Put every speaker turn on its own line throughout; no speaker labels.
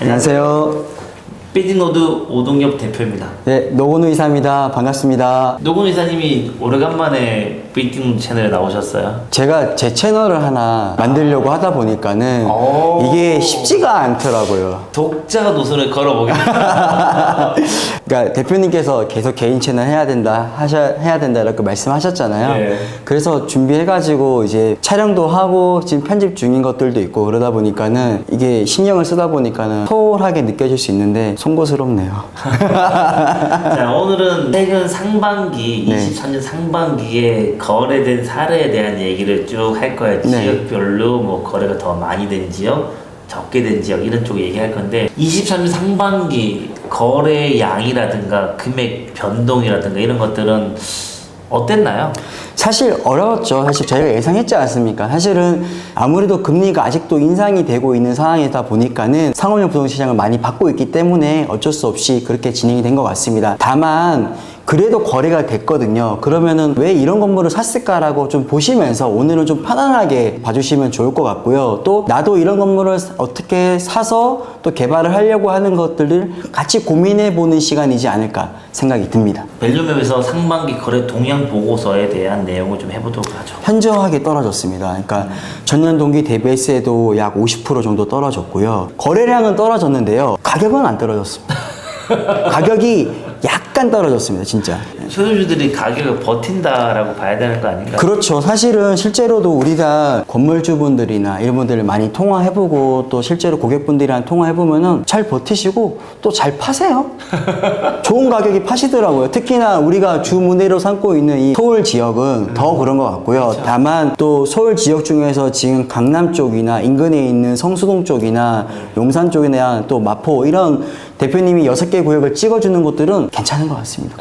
안녕하세요.
빌딩로드 오동엽 대표입니다.
네, 노건우 이사입니다. 반갑습니다.
노건우 이사님이 오래간만에 빌딩로드 채널에 나오셨어요.
제가 제 채널을 하나 만들려고 하다 보니까는 이게 쉽지가 않더라고요.
독자 노선을 걸어보겠습니다.
그러니까 대표님께서 계속 개인 채널 해야 된다, 해야 된다 이렇게 말씀하셨잖아요.
네.
그래서 준비해가지고 이제 촬영도 하고 지금 편집 중인 것들도 있고 그러다 보니까는 이게 신경을 쓰다 보니까는 소홀하게 느껴질 수 있는데 송구스럽네요.
자, 오늘은 최근 상반기,
네.
23년 상반기에 거래된 사례에 대한 얘기를 쭉 할 거예요.
네.
지역별로 뭐 거래가 더 많이 된 지역, 적게 된 지역 이런 쪽 얘기할 건데 23년 상반기 거래 양이라든가 금액 변동이라든가 이런 것들은 어땠나요?
사실 어려웠죠. 사실 저희가 예상했지 않습니까? 사실은 아무래도 금리가 아직도 인상이 되고 있는 상황이다 보니까는 상업용 부동시장을 많이 받고 있기 때문에 어쩔 수 없이 그렇게 진행이 된 것 같습니다. 다만 그래도 거래가 됐거든요. 그러면은 왜 이런 건물을 샀을까라고 좀 보시면서 오늘은 좀 편안하게 봐주시면 좋을 것 같고요. 또 나도 이런 건물을 어떻게 사서 또 개발을 하려고 하는 것들을 같이 고민해 보는 시간이지 않을까 생각이 듭니다.
밸류맵에서 상반기 거래 동향 보고서에 대한 내용을 좀 해보도록 하죠.
현저하게 떨어졌습니다. 그러니까 전년 동기 대비했을 약 50% 정도 떨어졌고요. 거래량은 떨어졌는데요. 가격은 안 떨어졌습니다. 가격이 약간 떨어졌습니다, 진짜.
소유주들이 가격을 버틴다라고 봐야 되는 거 아닌가요?
그렇죠. 사실은 실제로도 우리가 건물주분들이나 이런 분들을 많이 통화해보고 또 실제로 고객분들이랑 통화해보면은 잘 버티시고 또 잘 파세요. 좋은 가격에 파시더라고요. 특히나 우리가 주무대로 삼고 있는 이 서울 지역은 더 그런 것 같고요.
그렇죠.
다만 또 서울 지역 중에서 지금 강남 쪽이나 인근에 있는 성수동 쪽이나 용산 쪽이나 또 마포 이런 대표님이 6개 구역을 찍어주는 곳들은 괜찮은 것 같습니다.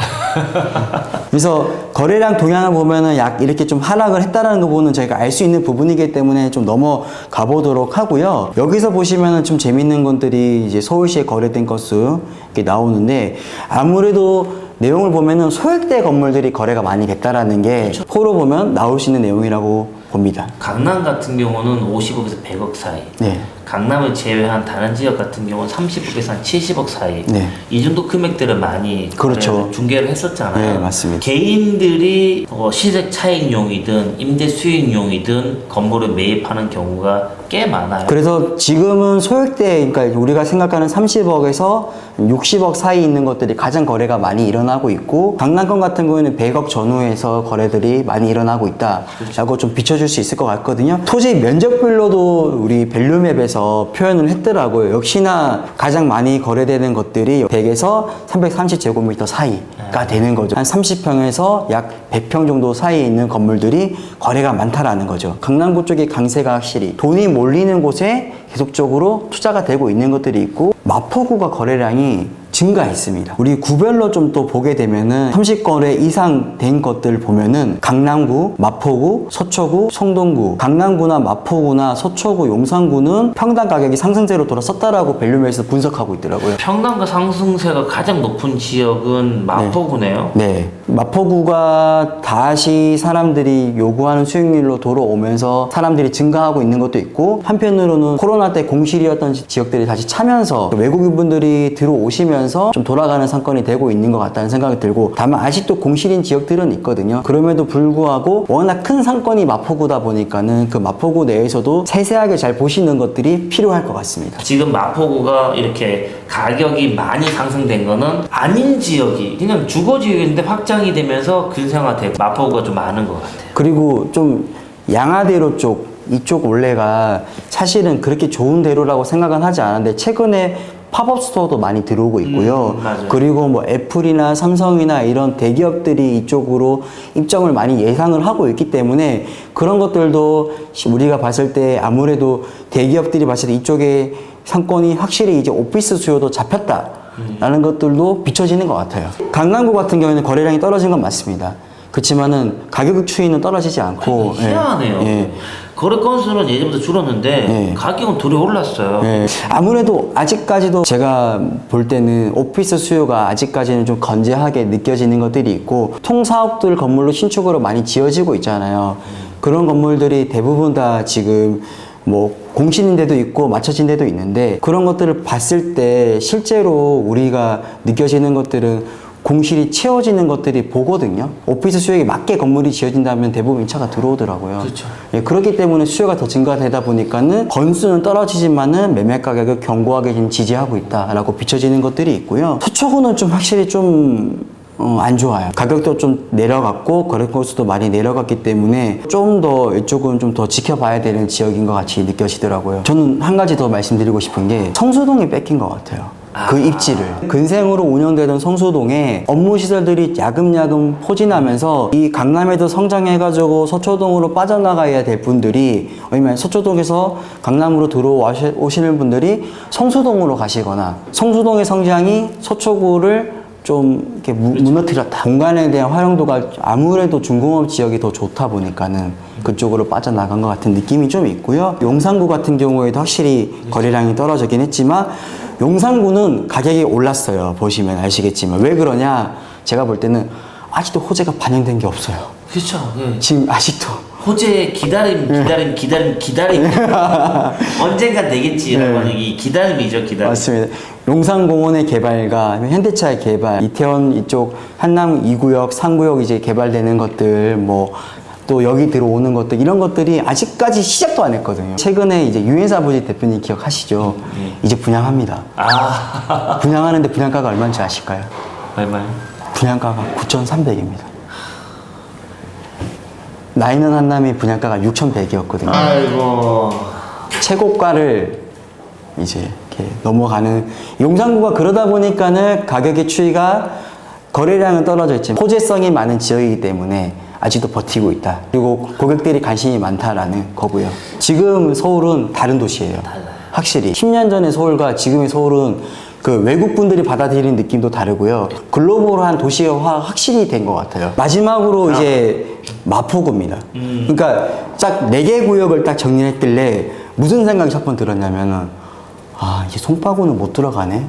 그래서 거래량 동향을 보면은 약 이렇게 좀 하락을 했다라는 거 보는 저희가 알 수 있는 부분이기 때문에 좀 넘어가 보도록 하고요. 여기서 보시면은 좀 재밌는 것들이 이제 서울시에 거래된 건수 이렇게 나오는데 아무래도 내용을 보면은 소액대 건물들이 거래가 많이 됐다라는 게 포로 보면 나올 수 있는 내용이라고 봅니다.
강남 같은 경우는 50억에서 100억 사이.
네.
강남을 제외한 다른 지역 같은 경우는 30억에서 한 70억 사이.
네.
이 정도 금액들을 많이
그렇죠.
중개를 했었잖아요.
네, 맞습니다.
개인들이 시세 차익용이든 임대 수익용이든 건물을 매입하는 경우가 꽤 많아요.
그래서 지금은 소액대, 그러니까 우리가 생각하는 30억에서 60억 사이 있는 것들이 가장 거래가 많이 일어나고 있고 강남권 같은 경우에는 100억 전후에서 거래들이 많이 일어나고 있다라고 좀 비춰줄 수 있을 것 같거든요. 토지 면적별로도 우리 밸류맵에서 표현을 했더라고요. 역시나 가장 많이 거래되는 것들이 100에서 330제곱미터 사이가 되는 거죠. 한 30평에서 약 100평 정도 사이에 있는 건물들이 거래가 많다라는 거죠. 강남구 쪽의 강세가 확실히 돈이 몰리는 곳에 계속적으로 투자가 되고 있는 것들이 있고 마포구가 거래량이 증가했습니다. 우리 구별로 좀 또 보게 되면은 30거래 이상 된 것들 보면은 강남구, 마포구, 서초구, 성동구, 강남구나 마포구나 서초구, 용산구는 평당 가격이 상승세로 돌아섰다라고 밸류맵에서 분석하고 있더라고요.
평당가 상승세가 가장 높은 지역은 마포구네요.
네. 마포구가 다시 사람들이 요구하는 수익률로 돌아오면서 사람들이 증가하고 있는 것도 있고 한편으로는 코로나 때 공실이었던 지역들이 다시 차면서 외국인분들이 들어오시면서 좀 돌아가는 상권이 되고 있는 것 같다는 생각이 들고 다만 아직도 공실인 지역들은 있거든요. 그럼에도 불구하고 워낙 큰 상권이 마포구다 보니까는 그 마포구 내에서도 세세하게 잘 보시는 것들이 필요할 것 같습니다.
지금 마포구가 이렇게 가격이 많이 상승된 거는 아닌 지역이 그냥 주거지역인데 확장이 되면서 근생화되고 마포구가 좀 많은 것 같아요.
그리고 좀 양화대로 쪽 이쪽 올레가 사실은 그렇게 좋은 대로라고 생각은 하지 않았는데 최근에 팝업 스토어도 많이 들어오고 있고요.
맞아요.
그리고 뭐 애플이나 삼성이나 이런 대기업들이 이쪽으로 입점을 많이 예상을 하고 있기 때문에 그런 것들도 우리가 봤을 때 아무래도 대기업들이 봤을 때 이쪽에 상권이 확실히 이제 오피스 수요도 잡혔다라는 것들도 비춰지는 것 같아요. 강남구 같은 경우에는 거래량이 떨어진 건 맞습니다. 그렇지만은 가격 추이는 떨어지지 않고
희한하네요.
예.
거래 건수는 예전보다 줄었는데
네.
가격은 둘이 올랐어요.
네. 아무래도 아직까지도 제가 볼 때는 오피스 수요가 아직까지는 좀 건재하게 느껴지는 것들이 있고 통사옥들 건물로 신축으로 많이 지어지고 있잖아요. 그런 건물들이 대부분 다 지금 뭐 공신인 데도 있고 맞춰진 데도 있는데 그런 것들을 봤을 때 실제로 우리가 느껴지는 것들은 공실이 채워지는 것들이 보거든요. 오피스 수요에 맞게 건물이 지어진다면 대부분 차가 들어오더라고요.
그렇죠.
예, 그렇기 때문에 수요가 더 증가되다 보니까는 건수는 떨어지지만은 매매 가격을 견고하게 지금 지지하고 있다라고 비춰지는 것들이 있고요. 서초구는 좀 확실히 좀 안 좋아요. 가격도 좀 내려갔고 거래 건수도 많이 내려갔기 때문에 좀 더 이쪽은 좀 더 지켜봐야 되는 지역인 것 같이 느껴지더라고요. 저는 한 가지 더 말씀드리고 싶은 게 성수동이 뺏긴 것 같아요. 그 입지를 근생으로 운영되던 성수동에 업무 시설들이 야금야금 포진하면서 이 강남에도 성장해가지고 서초동으로 빠져나가야 될 분들이 아니면 서초동에서 강남으로 들어오시는 분들이 성수동으로 가시거나 성수동의 성장이 서초구를 좀 이렇게 무너뜨렸다. 공간에 대한 활용도가 아무래도 중공업 지역이 더 좋다 보니까는 그쪽으로 빠져나간 것 같은 느낌이 좀 있고요. 용산구 같은 경우에도 확실히 거래량이 떨어지긴 했지만 용산구는 가격이 올랐어요. 보시면 아시겠지만 왜 그러냐? 제가 볼 때는 아직도 호재가 반영된 게 없어요.
그렇죠. 예.
지금 아직도
호재 기다림 언젠가 되겠지라고 하는 이 기다림이죠. 기다림.
맞습니다. 용산공원의 개발과 현대차의 개발, 이태원 이쪽 한남 2구역, 3구역 이제 개발되는 것들, 뭐 또 여기 들어오는 것들 이런 것들이 아직까지 시작도 안 했거든요. 최근에 이제 유엔사 부지 대표님 기억하시죠? 이제 분양합니다.
아,
분양하는데 분양가가 얼마인지 아실까요?
얼마요?
분양가가 9,300입니다. 나이는 한남이 분양가가 6,100이었거든요.
아이고.
최고가를 이제 이렇게 넘어가는 용산구가 그러다 보니까는 가격의 추이가 거래량은 떨어져 있지만 호재성이 많은 지역이기 때문에 아직도 버티고 있다. 그리고 고객들이 관심이 많다라는 거고요. 지금 서울은 다른 도시예요. 확실히 10년 전의 서울과 지금의 서울은 그 외국 분들이 받아들이는 느낌도 다르고요. 글로벌한 도시화 확실히 된 것 같아요. 마지막으로 이제 마포구입니다. 그러니까 딱 4개 구역을 딱 정리했길래 무슨 생각이 첫 번 들었냐면은 아 이제 송파구는 못 들어가네.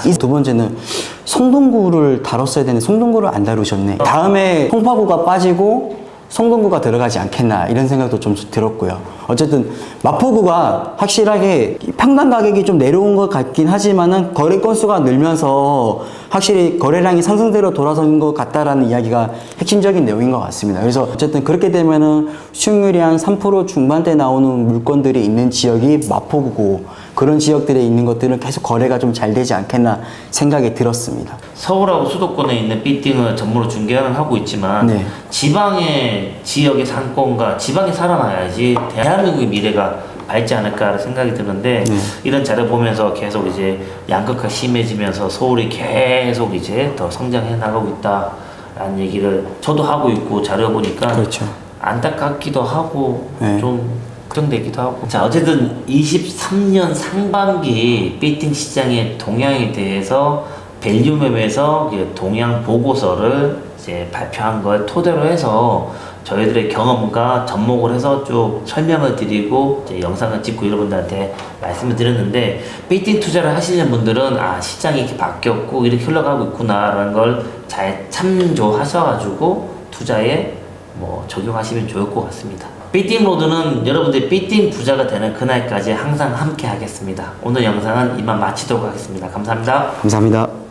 이 두 번째는 성동구를 다뤘어야 되는데 성동구를 안 다루셨네. 다음에 송파구가 빠지고 성동구가 들어가지 않겠나 이런 생각도 좀 들었고요. 어쨌든 마포구가 확실하게 평당 가격이 좀 내려온 것 같긴 하지만은 거래 건수가 늘면서 확실히 거래량이 상승대로 돌아선 것 같다라는 이야기가 핵심적인 내용인 것 같습니다. 그래서 어쨌든 그렇게 되면은 수익률이 한 3% 중반대 나오는 물건들이 있는 지역이 마포구고 그런 지역들에 있는 것들은 계속 거래가 좀 잘 되지 않겠나 생각이 들었습니다.
서울하고 수도권에 있는 빌딩을 전부로 중개를 하고 있지만
네.
지방의 지역의 상권과 지방이 살아나야지 대한민국의 미래가 밝지 않을까 생각이 드는데 이런 자료 보면서 계속 이제 양극화 심해지면서 서울이 계속 이제 더 성장해 나가고 있다라는 얘기를 저도 하고 있고 자료 보니까
그렇죠.
안타깝기도 하고
네.
좀 걱정되기도 하고. 자, 어쨌든 23년 상반기 빌딩 시장의 동향에 대해서 밸류맵에서 동향 보고서를 이제 발표한 걸 토대로 해서 저희들의 경험과 접목을 해서 쭉 설명을 드리고 이제 영상을 찍고 여러분들한테 말씀을 드렸는데 빌딩 투자를 하시는 분들은 아 시장이 이렇게 바뀌었고 이렇게 흘러가고 있구나라는 걸 잘 참조하셔가지고 투자에 뭐 적용하시면 좋을 것 같습니다. 빌딩 로드는 여러분들이 빌딩 부자가 되는 그날까지 항상 함께 하겠습니다. 오늘 영상은 이만 마치도록 하겠습니다. 감사합니다.
감사합니다.